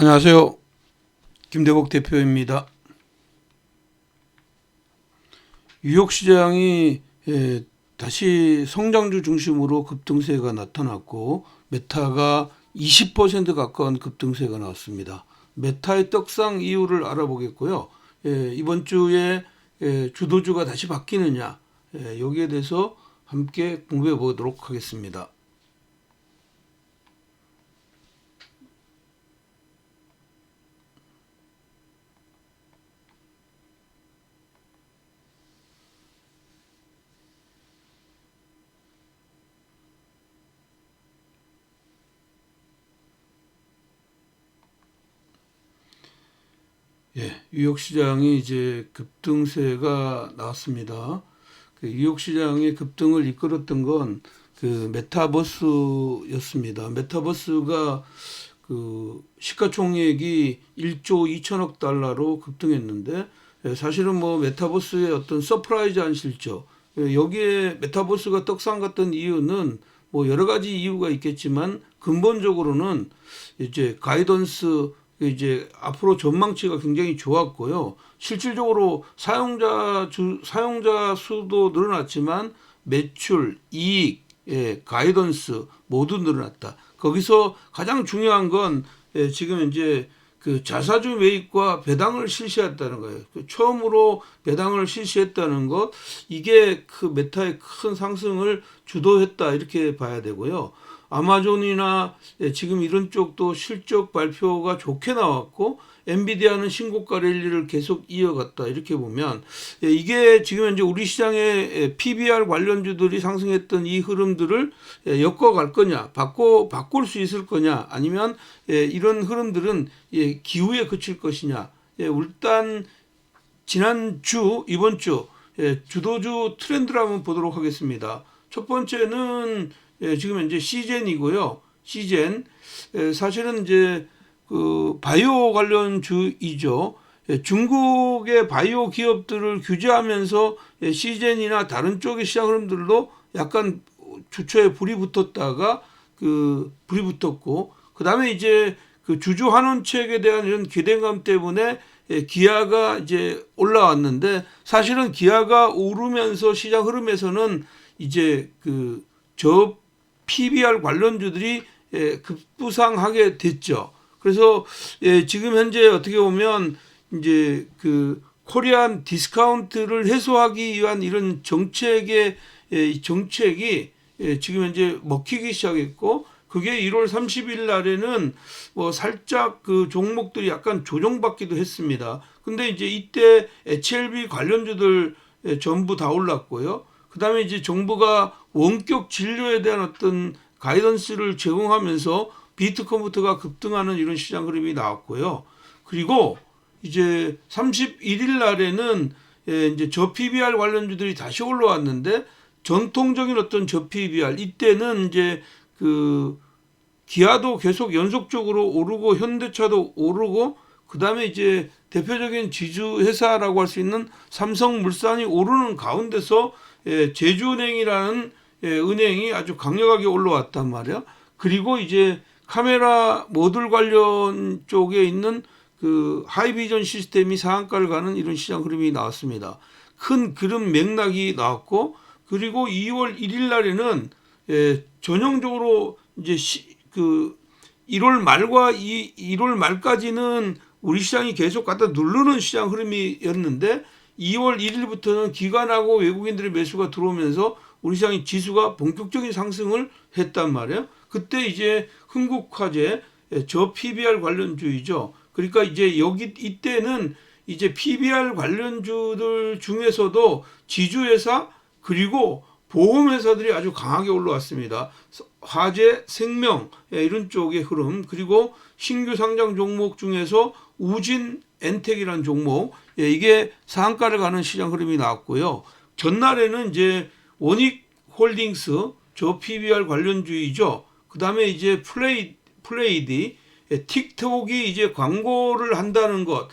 안녕하세요. 김대복 대표입니다. 뉴욕시장이 다시 성장주 중심으로 급등세가 나타났고 메타가 20% 가까운 급등세가 나왔습니다. 메타의 떡상 이유를 알아보겠고요. 이번 주에 주도주가 다시 바뀌느냐 여기에 대해서 함께 공부해 보도록 하겠습니다. 뉴욕 시장이 이제 급등세가 나왔습니다. 뉴욕 시장의 급등을 이끌었던 건 그 메타버스였습니다. 메타버스가 그 시가총액이 1조 2천억 달러로 급등했는데 사실은 뭐 메타버스의 어떤 서프라이즈한 실적 여기에 메타버스가 떡상갔던 이유는 뭐 여러 가지 이유가 있겠지만 근본적으로는 이제 가이던스 이제 앞으로 전망치가 굉장히 좋았고요. 실질적으로 사용자 수도 늘어났지만 매출, 이익, 가이던스 모두 늘어났다. 거기서 가장 중요한 건 지금 이제 그 자사주 매입과 배당을 실시했다는 거예요. 처음으로 배당을 실시했다는 것, 이게 그 메타의 큰 상승을 주도했다 이렇게 봐야 되고요. 아마존이나 지금 이런 쪽도 실적 발표가 좋게 나왔고 엔비디아는 신고가 랠리를 계속 이어갔다 이렇게 보면 이게 지금 현재 우리 시장의 PBR 관련주들이 상승했던 이 흐름들을 엮어갈 거냐 바꿀 수 있을 거냐 아니면 이런 흐름들은 기후에 그칠 것이냐. 일단 지난주 이번 주 주도주 트렌드를 한번 보도록 하겠습니다. 첫 번째는 지금 현재 시젠이고요. 시젠 사실은 이제 그 바이오 관련주이죠. 중국의 바이오 기업들을 규제하면서 시젠이나 다른 쪽의 시장 흐름들도 약간 주초에 불이 붙었다가 그 불이 붙었고 그 다음에 이제 그 주주 환원책에 대한 이런 기대감 때문에 기아가 이제 올라왔는데 사실은 기아가 오르면서 시장 흐름에서는 이제 그 저 PBR 관련주들이 급부상하게 됐죠. 그래서 지금 현재 어떻게 보면 이제 그 코리안 디스카운트를 해소하기 위한 이런 정책이 지금 현재 먹히기 시작했고 그게 1월 30일 날에는 뭐 살짝 그 종목들이 약간 조정받기도 했습니다. 근데 이제 이때 HLB 관련주들 전부 다 올랐고요. 그 다음에 이제 정부가 원격 진료에 대한 어떤 가이던스를 제공하면서 비트컴퓨터가 급등하는 이런 시장 흐름이 나왔고요. 그리고 이제 31일 날에는 이제 저 PBR 관련주들이 다시 올라왔는데 전통적인 어떤 저 PBR 이때는 이제 그 기아도 계속 연속적으로 오르고 현대차도 오르고 그 다음에 이제 대표적인 지주 회사라고 할 수 있는 삼성물산이 오르는 가운데서 제주은행이라는 은행이 아주 강력하게 올라왔단 말이야. 그리고 이제 카메라 모듈 관련 쪽에 있는 그 하이비전 시스템이 상한가를 가는 이런 시장 흐름이 나왔습니다. 큰 그런 맥락이 나왔고 그리고 2월 1일 날에는 전형적으로 이제 그 1월 말과 1월 말까지는 우리 시장이 계속 갖다 누르는 시장 흐름이었는데 2월 1일부터는 기관하고 외국인들의 매수가 들어오면서 우리 시장의 지수가 본격적인 상승을 했단 말이에요. 그때 이제 흥국화재 저 PBR 관련주이죠. 그러니까 이제 이때는 이제 PBR 관련주들 중에서도 지주회사 그리고 보험회사들이 아주 강하게 올라왔습니다. 화재, 생명 이런 쪽의 흐름 그리고 신규 상장 종목 중에서 우진, 엔텍이라는 종목 이게 상한가를 가는 시장 흐름이 나왔고요. 전날에는 이제 원익홀딩스 저 PBR 관련주이죠. 그 다음에 이제 플레이디 틱톡이 이제 광고를 한다는 것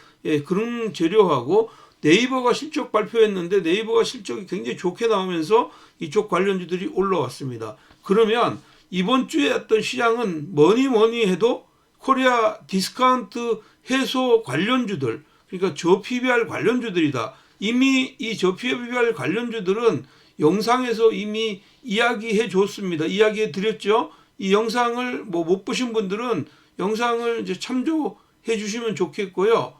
그런 재료하고 네이버가 실적 발표했는데 네이버가 실적이 굉장히 좋게 나오면서 이쪽 관련주들이 올라왔습니다. 그러면 이번 주에 어떤 시장은 뭐니 해도 코리아 디스카운트 해소 관련주들, 그러니까 저 PBR 관련주들이다. 이미 이 저 PBR 관련주들은 영상에서 이미 이야기해 줬습니다. 이야기해 드렸죠. 이 영상을 뭐 못 보신 분들은 영상을 이제 참조해 주시면 좋겠고요.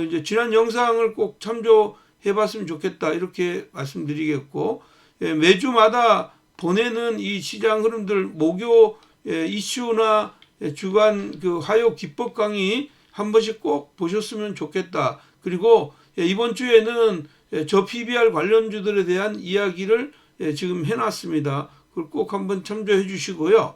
이제 지난 영상을 꼭 참조해 봤으면 좋겠다. 이렇게 말씀드리겠고, 매주마다 보내는 이 시장 흐름들 목요 이슈나 주간 그 화요 기법 강의 한 번씩 꼭 보셨으면 좋겠다. 그리고 이번 주에는 저 PBR 관련주들에 대한 이야기를 지금 해놨습니다. 그걸 꼭 한번 참조해 주시고요.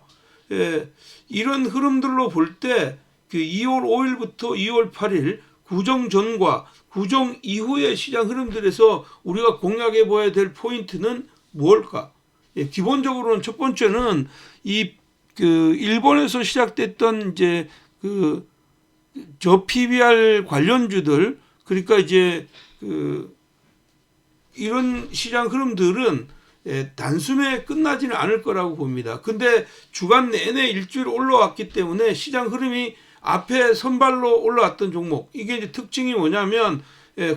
이런 흐름들로 볼 때 그 2월 5일부터 2월 8일 구정 전과 구정 이후의 시장 흐름들에서 우리가 공략해 봐야 될 포인트는 무엇일까? 기본적으로는 첫 번째는 그 일본에서 시작됐던 이제 저 PBR 관련주들, 그러니까 이제 이런 시장 흐름들은 단숨에 끝나지는 않을 거라고 봅니다. 근데 주간 내내 일주일 올라왔기 때문에 시장 흐름이 앞에 선발로 올라왔던 종목, 이게 이제 특징이 뭐냐면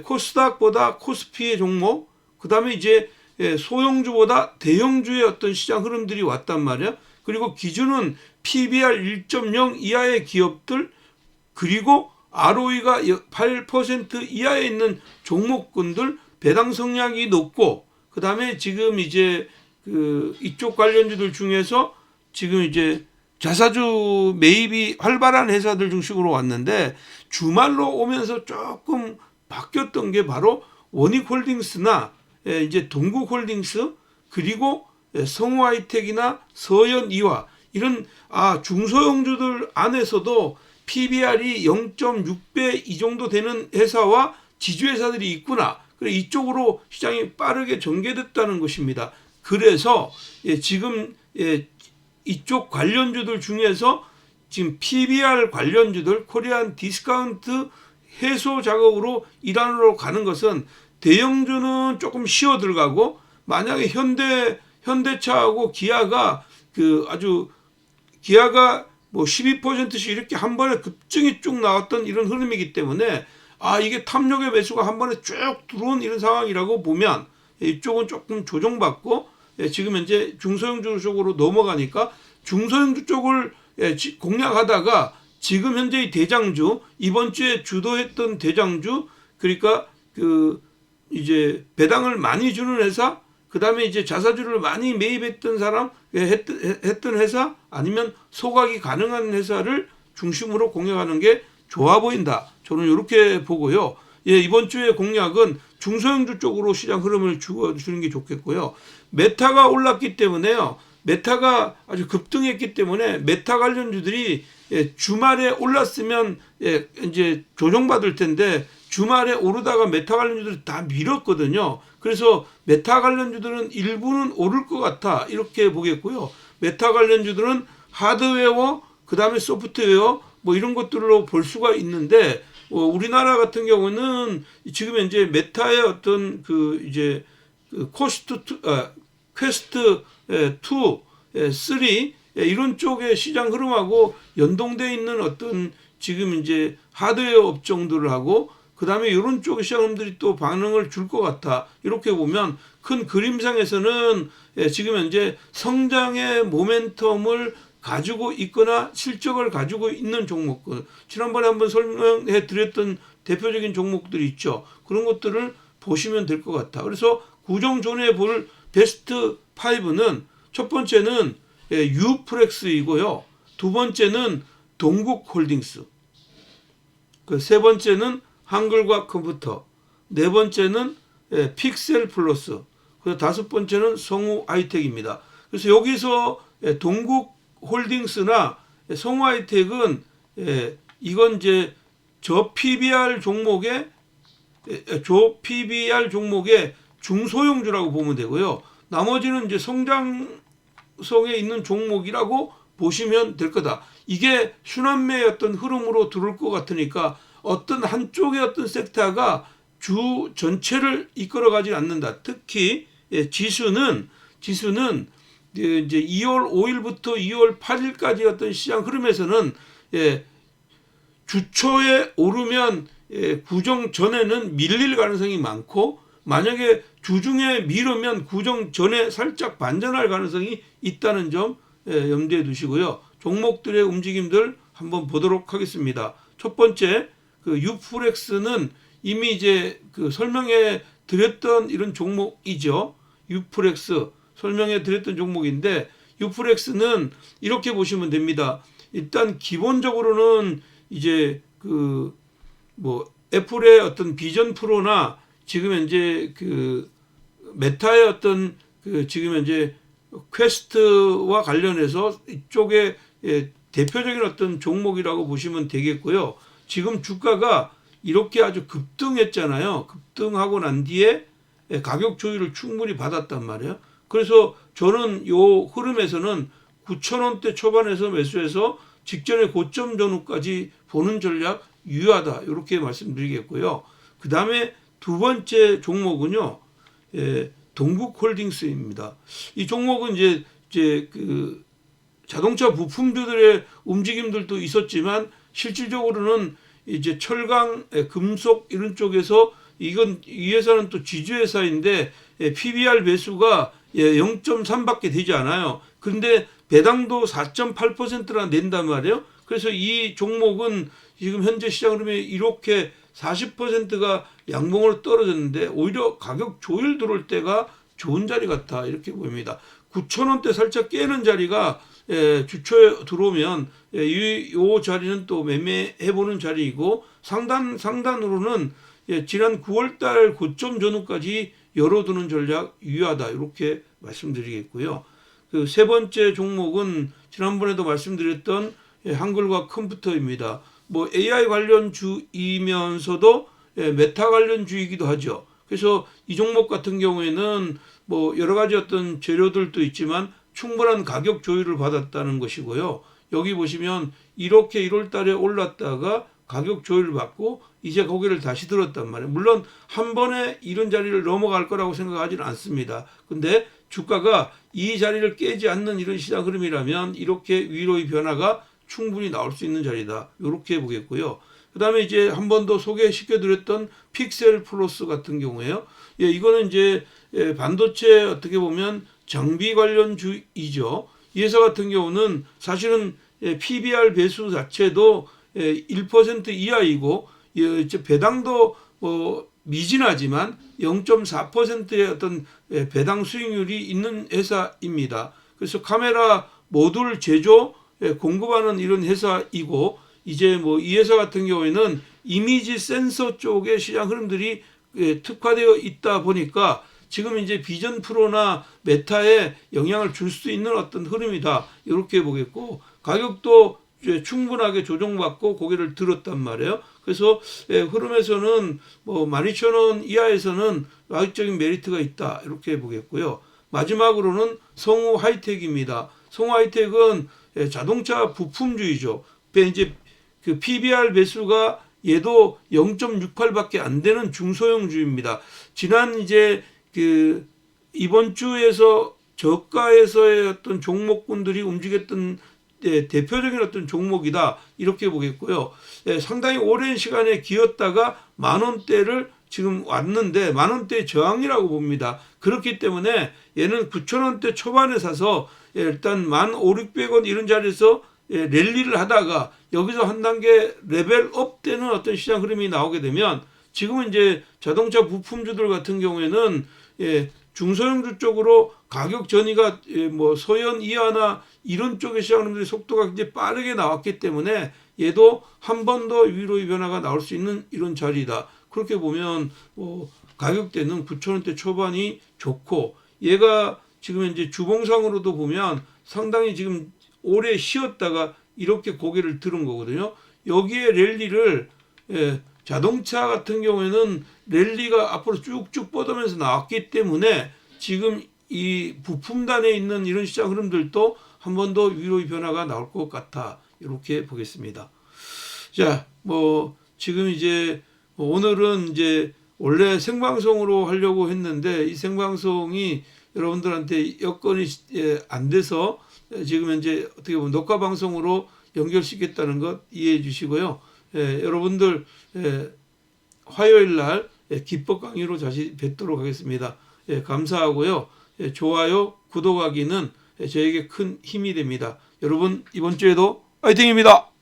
코스닥보다 코스피의 종목, 그 다음에 이제 소형주보다 대형주의 어떤 시장 흐름들이 왔단 말이야. 그리고 기준은 PBR 1.0 이하의 기업들, 그리고 ROE가 8% 이하에 있는 종목군들, 배당 성향이 높고, 그 다음에 지금 이제 이쪽 관련주들 중에서 지금 이제 자사주 매입이 활발한 회사들 중심으로 왔는데, 주말로 오면서 조금 바뀌었던 게 바로 원익홀딩스나 이제 동국홀딩스, 그리고 성우하이텍이나 서현이화, 이런 중소형주들 안에서도 PBR이 0.6배 이 정도 되는 회사와 지주회사들이 있구나. 그래 이쪽으로 시장이 빠르게 전개됐다는 것입니다. 그래서 지금 이쪽 관련주들 중에서 지금 PBR 관련주들, 코리안 디스카운트 해소 작업으로 일환으로 가는 것은, 대형주는 조금 쉬어 들어가고, 만약에 현대차하고 기아가 기아가 뭐 12%씩 이렇게 한 번에 급증이 쭉 나왔던 이런 흐름이기 때문에 이게 탐욕의 매수가 한 번에 쭉 들어온 이런 상황이라고 보면, 이쪽은 조금 조정받고 지금 현재 중소형주 쪽으로 넘어가니까 중소형주 쪽을 공략하다가 지금 현재의 대장주, 이번 주에 주도했던 대장주, 그러니까 이제 배당을 많이 주는 회사, 그 다음에 이제 자사주를 많이 매입했던 사람, 했던 회사, 아니면 소각이 가능한 회사를 중심으로 공략하는 게 좋아 보인다. 저는 이렇게 보고요. 이번 주에 공략은 중소형주 쪽으로 시장 흐름을 주는 게 좋겠고요. 메타가 올랐기 때문에요. 메타가 아주 급등했기 때문에 메타 관련주들이 주말에 올랐으면 이제 조정받을 텐데, 주말에 오르다가 메타 관련주들이 다 밀었거든요. 그래서 메타 관련주들은 일부는 오를 것 같아, 이렇게 보겠고요. 메타 관련주들은 하드웨어, 그 다음에 소프트웨어, 뭐 이런 것들로 볼 수가 있는데, 우리나라 같은 경우는 지금 현재 메타의 어떤 이제 퀘스트 2, 3 이런 쪽의 시장 흐름하고 연동되어 있는 어떤 지금 이제 하드웨어 업종들하고, 그 다음에 이런 쪽의 시장들이 또 반응을 줄 것 같아. 이렇게 보면 큰 그림상에서는 지금 현재 성장의 모멘텀을 가지고 있거나 실적을 가지고 있는 종목들, 지난번에 한번 설명해 드렸던 대표적인 종목들이 있죠. 그런 것들을 보시면 될 것 같아. 그래서 구정존에 볼 베스트 5는, 첫 번째는 유프렉스이고요. 두 번째는 동국홀딩스, 세 번째는 한글과 컴퓨터, 네 번째는 픽셀플러스, 그리고 다섯 번째는 성우하이텍입니다. 그래서 여기서 동국홀딩스나 성우하이텍은 이건 이제 저 PBR 종목의 중소형주라고 보면 되고요. 나머지는 이제 성장성에 있는 종목이라고 보시면 될 거다. 이게 순환매의 어떤 흐름으로 들어올 것 같으니까 어떤 한쪽의 어떤 섹터가 주 전체를 이끌어가지 않는다. 특히 지수는 이제 2월 5일부터 2월 8일까지 어떤 시장 흐름에서는 주초에 오르면 구정 전에는 밀릴 가능성이 많고, 만약에 주중에 미루면 구정 전에 살짝 반전할 가능성이 있다는 점 염두에 두시고요. 종목들의 움직임들 한번 보도록 하겠습니다. 첫 번째, 그 유프렉스는 이미 이제 그 설명해 드렸던 이런 종목이죠. 유프렉스 설명해 드렸던 종목인데, 유프렉스는 이렇게 보시면 됩니다. 일단 기본적으로는 이제 그 뭐 애플의 어떤 비전 프로나 지금 현재 그 메타의 어떤 그 지금 현재 퀘스트와 관련해서 이쪽에 대표적인 어떤 종목이라고 보시면 되겠고요. 지금 주가가 이렇게 아주 급등했잖아요. 급등하고 난 뒤에 가격 조율을 충분히 받았단 말이에요. 그래서 저는 요 흐름에서는 9,000원대 초반에서 매수해서 직전의 고점 전후까지 보는 전략 유효하다, 이렇게 말씀드리겠고요. 그 다음에 두 번째 종목은요, 동국홀딩스입니다. 이 종목은 이제 그 자동차 부품주들의 움직임들도 있었지만, 실질적으로는 이제 철강, 금속 이런 쪽에서 이 회사는 또 지주회사인데 PBR 매수가 0.3밖에 되지 않아요. 그런데 배당도 4.8%나 낸단 말이에요. 그래서 이 종목은 지금 현재 시장 흐름에 이렇게 40%가 양봉으로 떨어졌는데 오히려 가격 조율 들어올 때가 좋은 자리 같다, 이렇게 보입니다. 9,000원대 살짝 깨는 자리가 주초에 들어오면 이 자리는 또 매매해보는 자리이고, 상단으로는 지난 9월달 고점 전후까지 열어두는 전략 유효하다, 이렇게 말씀드리겠고요. 그 세 번째 종목은 지난번에도 말씀드렸던 한글과 컴퓨터입니다. 뭐 AI 관련주이면서도 메타 관련주이기도 하죠. 그래서 이 종목 같은 경우에는 뭐 여러 가지 어떤 재료들도 있지만 충분한 가격 조율을 받았다는 것이고요. 여기 보시면 이렇게 1월 달에 올랐다가 가격 조율을 받고 이제 고개를 다시 들었단 말이에요. 물론 한 번에 이런 자리를 넘어갈 거라고 생각하지는 않습니다. 근데 주가가 이 자리를 깨지 않는 이런 시장 흐름이라면 이렇게 위로의 변화가 충분히 나올 수 있는 자리다, 이렇게 보겠고요. 그 다음에 이제 한 번 더 소개시켜 드렸던 픽셀 플러스 같은 경우에요. 이거는 이제 반도체 어떻게 보면 장비 관련주이죠. 이 회사 같은 경우는 사실은 PBR 배수 자체도 1% 이하이고, 배당도 미진하지만 0.4%의 어떤 배당 수익률이 있는 회사입니다. 그래서 카메라 모듈 제조 공급하는 이런 회사이고, 이제 뭐 이 회사 같은 경우에는 이미지 센서 쪽의 시장 흐름들이 특화되어 있다 보니까 지금 이제 비전 프로나 메타에 영향을 줄 수 있는 어떤 흐름이다, 이렇게 보겠고, 가격도 충분하게 조정받고 고개를 들었단 말이에요. 그래서 흐름에서는 뭐 12,000원 이하에서는 가격적인 메리트가 있다, 이렇게 보겠고요. 마지막으로는 성우 하이텍입니다. 성우 하이텍은 자동차 부품주이죠. 이제 그 PBR 매수가 얘도 0.68밖에 안 되는 중소형주입니다. 지난 이제 그 이번 주에서 저가에서의 어떤 종목군들이 움직였던 대표적인 어떤 종목이다, 이렇게 보겠고요. 상당히 오랜 시간에 기었다가 만원대를 지금 왔는데 만원대 저항이라고 봅니다. 그렇기 때문에 얘는 9,000원대 초반에 사서 일단 15,600원 이런 자리에서 랠리를 하다가 여기서 한 단계 레벨업 되는 어떤 시장 흐름이 나오게 되면, 지금은 이제 자동차 부품주들 같은 경우에는 중소형주 쪽으로 가격 전이가 뭐 서현 이하나 이런 쪽의 시장 흐름들이 속도가 굉장히 빠르게 나왔기 때문에 얘도 한 번 더 위로의 변화가 나올 수 있는 이런 자리다. 그렇게 보면 가격대는 9,000원대 초반이 좋고, 얘가 지금 이제 주봉상으로도 보면 상당히 지금 오래 쉬었다가 이렇게 고개를 들은 거거든요. 여기에 랠리를 자동차 같은 경우에는 랠리가 앞으로 쭉쭉 뻗으면서 나왔기 때문에 지금 이 부품단에 있는 이런 시장 흐름들도 한 번 더 위로의 변화가 나올 것 같아, 이렇게 보겠습니다. 자, 뭐 지금 이제 오늘은 이제 원래 생방송으로 하려고 했는데 이 생방송이 여러분들한테 여건이 안 돼서 지금 현재 어떻게 보면 녹화 방송으로 연결시켰다는 것 이해해 주시고요. 여러분들 화요일 날 기법 강의로 다시 뵙도록 하겠습니다. 감사하고요. 좋아요, 구독하기는 저에게 큰 힘이 됩니다. 여러분 이번 주에도 화이팅입니다.